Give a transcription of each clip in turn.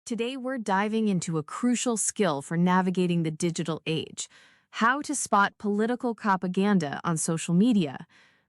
Today, we're diving into a crucial skill for navigating the digital age: how to spot political propaganda on social media.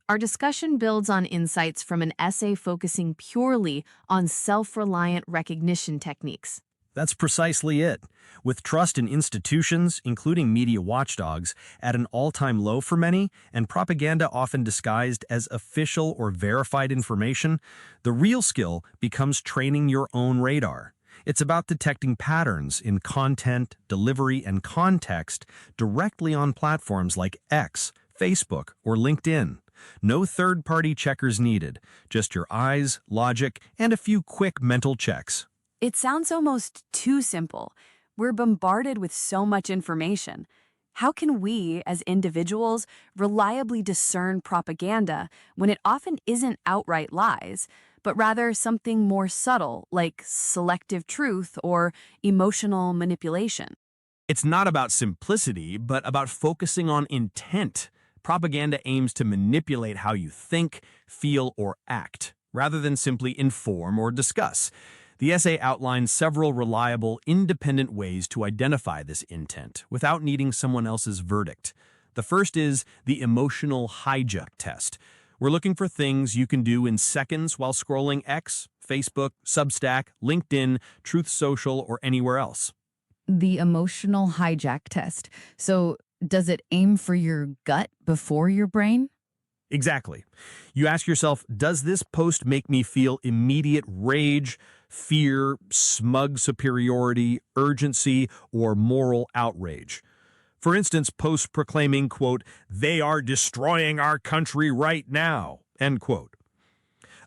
Our discussion builds on insights from an essay focusing purely on self reliant recognition techniques. That's precisely it. With trust in institutions, including media watchdogs, at an all-time low for many, and propaganda often disguised as official or verified information, the real skill becomes training your own radar. It's about detecting patterns in content, delivery, and context directly on platforms like X, Facebook, or LinkedIn. No third-party checkers needed, just your eyes, logic, and a few quick mental checks. It sounds almost too simple. We're bombarded with so much information. How can we, as individuals, reliably discern propaganda when it often isn't outright lies, but rather something more subtle, like selective truth or emotional manipulation? It's not about simplicity, but about focusing on intent. Propaganda aims to manipulate how you think, feel, or act, rather than simply inform or discuss. The essay outlines several reliable, independent ways to identify this intent without needing someone else's verdict. The first is the emotional hijack test. We're looking for things you can do in seconds while scrolling X, Facebook, Substack, LinkedIn, Truth Social, or anywhere else. The emotional hijack test. So, does it aim for your gut before your brain? Exactly. You ask yourself, does this post make me feel immediate rage, fear, smug superiority, urgency, or moral outrage? For instance, posts proclaiming, quote, "They are destroying our country right now," end quote.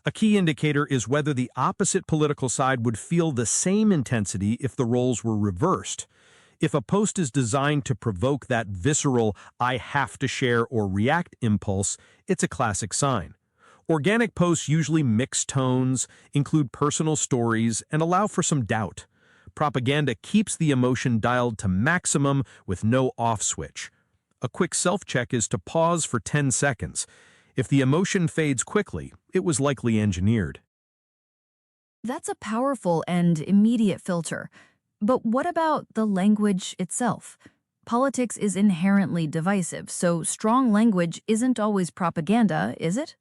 A key indicator is whether the opposite political side would feel the same intensity if the roles were reversed. If a post is designed to provoke that visceral "I have to share" or react impulse, it's a classic sign. Organic posts usually mix tones, include personal stories, and allow for some doubt. Propaganda keeps the emotion dialed to maximum with no off switch. A quick self-check is to pause for 10 seconds. If the emotion fades quickly, it was likely engineered. That's a powerful and immediate filter. But what about the language itself? Politics is inherently divisive, so strong language isn't always propaganda, is it?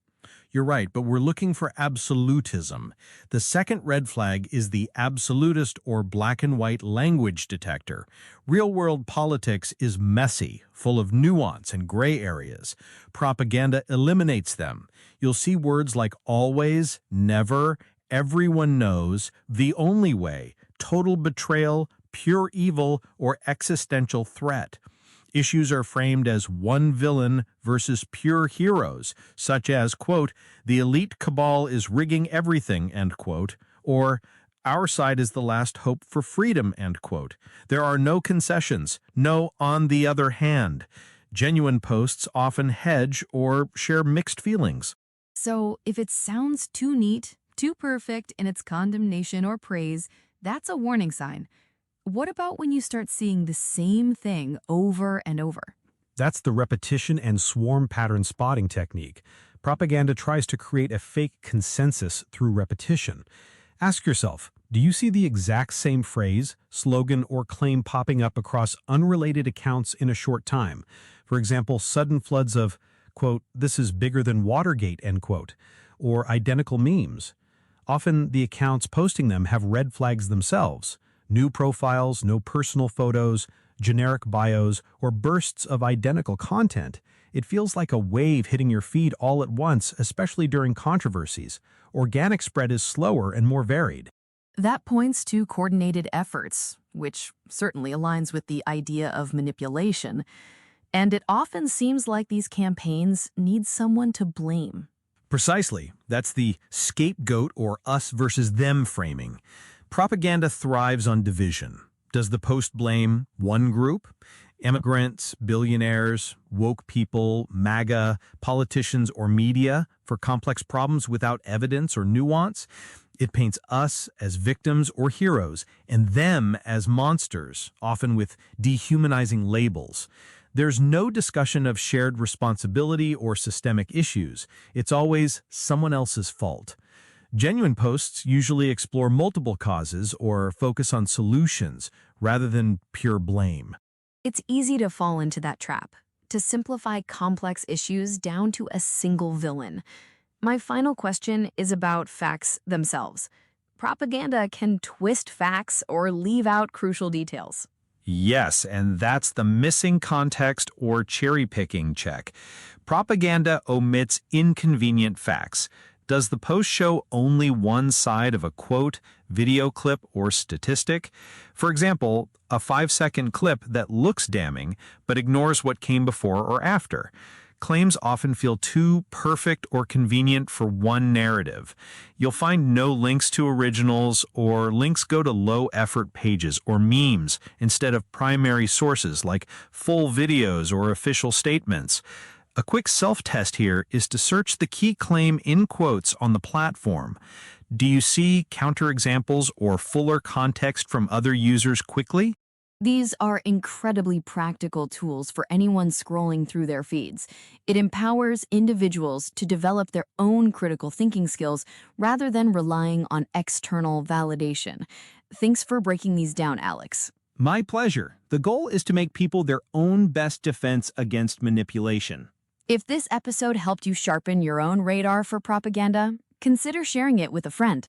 You're right, but we're looking for absolutism. The second red flag is the absolutist or black and white language detector. Real-world politics is messy, full of nuance and gray areas. Propaganda eliminates them. You'll see words like always, never, everyone knows, the only way, total betrayal, pure evil, or existential threat. Issues are framed as one villain versus pure heroes, such as, quote, "The elite cabal is rigging everything," end quote, or "Our side is the last hope for freedom," end quote. There are no concessions, no "on the other hand." Genuine posts often hedge or share mixed feelings. So, if it sounds too neat, too perfect in its condemnation or praise, that's a warning sign. What about when you start seeing the same thing over and over? That's the repetition and swarm pattern spotting technique. Propaganda tries to create a fake consensus through repetition. Ask yourself, do you see the exact same phrase, slogan, or claim popping up across unrelated accounts in a short time? For example, sudden floods of, quote, "This is bigger than Watergate," end quote, or identical memes. Often the accounts posting them have red flags themselves. New profiles, no personal photos, generic bios, or bursts of identical content. It feels like a wave hitting your feed all at once, especially during controversies. Organic spread is slower and more varied. That points to coordinated efforts, which certainly aligns with the idea of manipulation. And it often seems like these campaigns need someone to blame. Precisely. That's the scapegoat or us versus them framing. Propaganda thrives on division. Does the post blame one group? Immigrants, billionaires, woke people, MAGA, politicians, or media for complex problems without evidence or nuance? It paints us as victims or heroes, and them as monsters, often with dehumanizing labels. There's no discussion of shared responsibility or systemic issues. It's always someone else's fault. Genuine posts usually explore multiple causes or focus on solutions rather than pure blame. It's easy to fall into that trap, to simplify complex issues down to a single villain. My final question is about facts themselves. Propaganda can twist facts or leave out crucial details. Yes, and that's the missing context or cherry-picking check. Propaganda omits inconvenient facts. Does the post show only one side of a quote, video clip, or statistic? For example, a 5-second clip that looks damning but ignores what came before or after. Claims often feel too perfect or convenient for one narrative. You'll find no links to originals, or links go to low-effort pages or memes instead of primary sources like full videos or official statements. A quick self-test here is to search the key claim in quotes on the platform. Do you see counterexamples or fuller context from other users quickly? These are incredibly practical tools for anyone scrolling through their feeds. It empowers individuals to develop their own critical thinking skills rather than relying on external validation. Thanks for breaking these down, Alex. My pleasure. The goal is to make people their own best defense against manipulation. If this episode helped you sharpen your own radar for propaganda, consider sharing it with a friend.